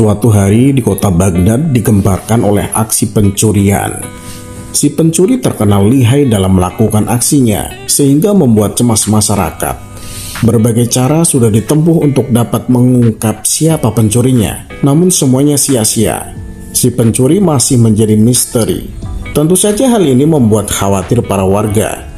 Suatu hari di kota Baghdad digemparkan oleh aksi pencurian. Si pencuri terkenal lihai dalam melakukan aksinya, sehingga membuat cemas masyarakat. Berbagai cara sudah ditempuh untuk dapat mengungkap siapa pencurinya, namun semuanya sia-sia. Si pencuri masih menjadi misteri. Tentu saja hal ini membuat khawatir para warga.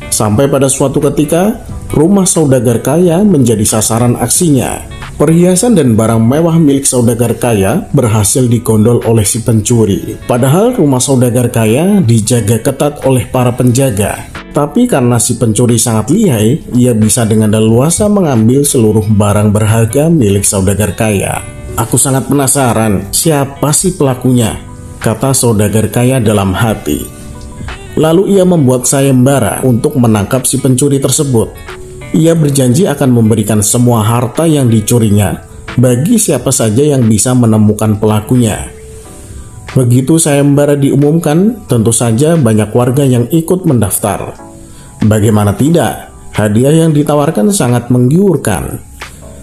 Sampai pada suatu ketika, rumah saudagar kaya menjadi sasaran aksinya. Perhiasan dan barang mewah milik saudagar kaya berhasil digondol oleh si pencuri. Padahal rumah saudagar kaya dijaga ketat oleh para penjaga. Tapi karena si pencuri sangat lihai, ia bisa dengan leluasa mengambil seluruh barang berharga milik saudagar kaya. "Aku sangat penasaran, siapa sih pelakunya?" kata saudagar kaya dalam hati. Lalu ia membuat sayembara untuk menangkap si pencuri tersebut. Ia berjanji akan memberikan semua harta yang dicurinya bagi siapa saja yang bisa menemukan pelakunya. Begitu sayembara diumumkan, tentu saja banyak warga yang ikut mendaftar. Bagaimana tidak, hadiah yang ditawarkan sangat menggiurkan.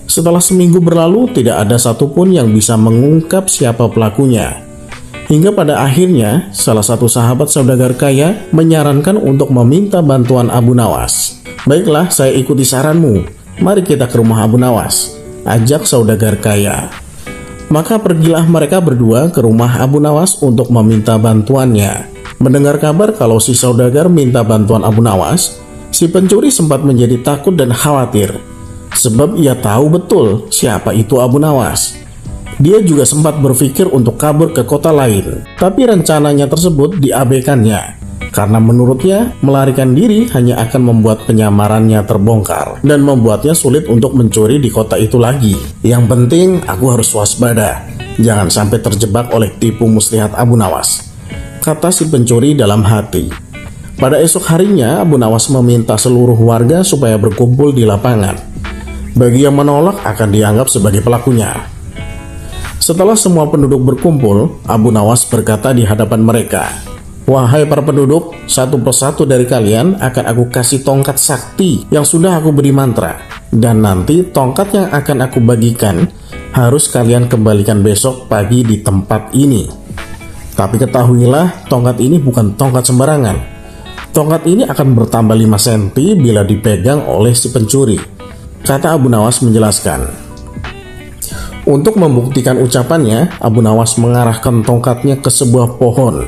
Setelah seminggu berlalu, tidak ada satupun yang bisa mengungkap siapa pelakunya. Hingga pada akhirnya, salah satu sahabat saudagar kaya menyarankan untuk meminta bantuan Abu Nawas. "Baiklah, saya ikuti saranmu. Mari kita ke rumah Abu Nawas," ajak saudagar kaya. Maka pergilah mereka berdua ke rumah Abu Nawas untuk meminta bantuannya. Mendengar kabar kalau si saudagar minta bantuan Abu Nawas, si pencuri sempat menjadi takut dan khawatir. Sebab ia tahu betul siapa itu Abu Nawas. Dia juga sempat berpikir untuk kabur ke kota lain. Tapi rencananya tersebut diabaikannya. Karena menurutnya, melarikan diri hanya akan membuat penyamarannya terbongkar dan membuatnya sulit untuk mencuri di kota itu lagi. "Yang penting, aku harus waspada. Jangan sampai terjebak oleh tipu muslihat Abu Nawas," kata si pencuri dalam hati. Pada esok harinya, Abu Nawas meminta seluruh warga supaya berkumpul di lapangan. Bagi yang menolak akan dianggap sebagai pelakunya. Setelah semua penduduk berkumpul, Abu Nawas berkata di hadapan mereka, "Wahai para penduduk, satu persatu dari kalian akan aku kasih tongkat sakti yang sudah aku beri mantra. Dan nanti tongkat yang akan aku bagikan harus kalian kembalikan besok pagi di tempat ini. Tapi ketahuilah, tongkat ini bukan tongkat sembarangan. Tongkat ini akan bertambah 5 cm bila dipegang oleh si pencuri," kata Abu Nawas menjelaskan. Untuk membuktikan ucapannya, Abu Nawas mengarahkan tongkatnya ke sebuah pohon.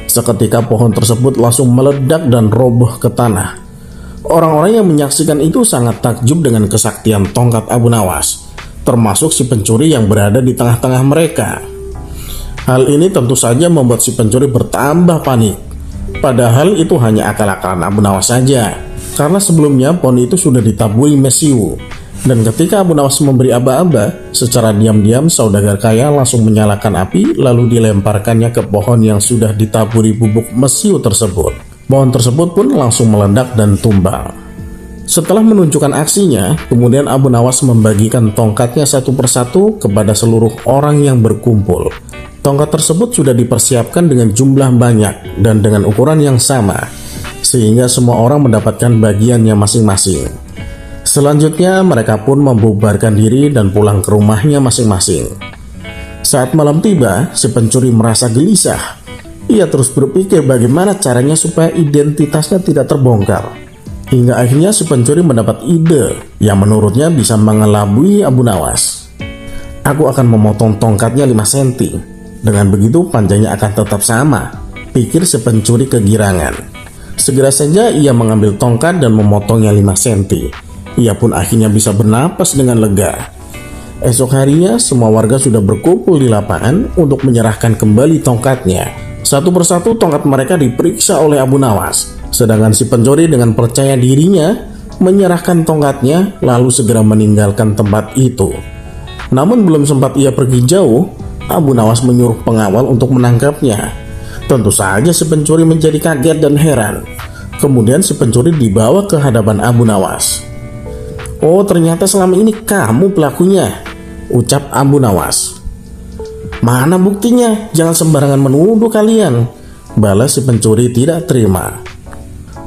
Seketika pohon tersebut langsung meledak dan roboh ke tanah. Orang-orang yang menyaksikan itu sangat takjub dengan kesaktian tongkat Abu Nawas, termasuk si pencuri yang berada di tengah-tengah mereka. Hal ini tentu saja membuat si pencuri bertambah panik. Padahal itu hanya akal-akalan Abu Nawas saja, karena sebelumnya pohon itu sudah ditaburi mesiu. Dan ketika Abu Nawas memberi aba-aba, secara diam-diam saudagar kaya langsung menyalakan api lalu dilemparkannya ke pohon yang sudah ditaburi bubuk mesiu tersebut. Pohon tersebut pun langsung meledak dan tumbang. Setelah menunjukkan aksinya, kemudian Abu Nawas membagikan tongkatnya satu persatu kepada seluruh orang yang berkumpul. Tongkat tersebut sudah dipersiapkan dengan jumlah banyak dan dengan ukuran yang sama, sehingga semua orang mendapatkan bagiannya masing-masing. Selanjutnya mereka pun membubarkan diri dan pulang ke rumahnya masing-masing. Saat malam tiba, si pencuri merasa gelisah. Ia terus berpikir bagaimana caranya supaya identitasnya tidak terbongkar. Hingga akhirnya si pencuri mendapat ide yang menurutnya bisa mengelabui Abu Nawas. "Aku akan memotong tongkatnya 5 cm. Dengan begitu panjangnya akan tetap sama," pikir si pencuri kegirangan. Segera saja ia mengambil tongkat dan memotongnya 5 cm. Ia pun akhirnya bisa bernapas dengan lega. Esok harinya, semua warga sudah berkumpul di lapangan untuk menyerahkan kembali tongkatnya. Satu persatu tongkat mereka diperiksa oleh Abu Nawas. Sedangkan si pencuri dengan percaya dirinya menyerahkan tongkatnya lalu segera meninggalkan tempat itu. Namun belum sempat ia pergi jauh, Abu Nawas menyuruh pengawal untuk menangkapnya. Tentu saja si pencuri menjadi kaget dan heran. Kemudian si pencuri dibawa ke hadapan Abu Nawas. "Oh, ternyata selama ini kamu pelakunya," ucap Abu Nawas. "Mana buktinya? Jangan sembarangan menuduh kalian," balas si pencuri tidak terima.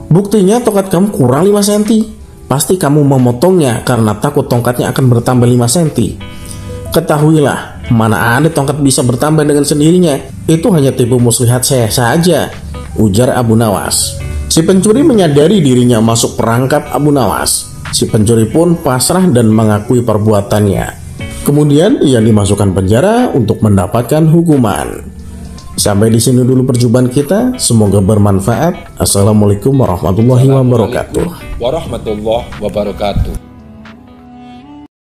"Buktinya tongkat kamu kurang 5 cm. Pasti kamu memotongnya karena takut tongkatnya akan bertambah 5 cm. Ketahuilah, Mana ada tongkat bisa bertambah dengan sendirinya? Itu hanya tipu muslihat saya saja, ujar Abu Nawas. Si pencuri menyadari dirinya masuk perangkap Abu Nawas. Si pencuri pun pasrah dan mengakui perbuatannya. Kemudian ia dimasukkan penjara untuk mendapatkan hukuman. Sampai di sini dulu perjumpaan kita. Semoga bermanfaat. Assalamualaikum warahmatullahi wabarakatuh. Warahmatullahi wabarakatuh.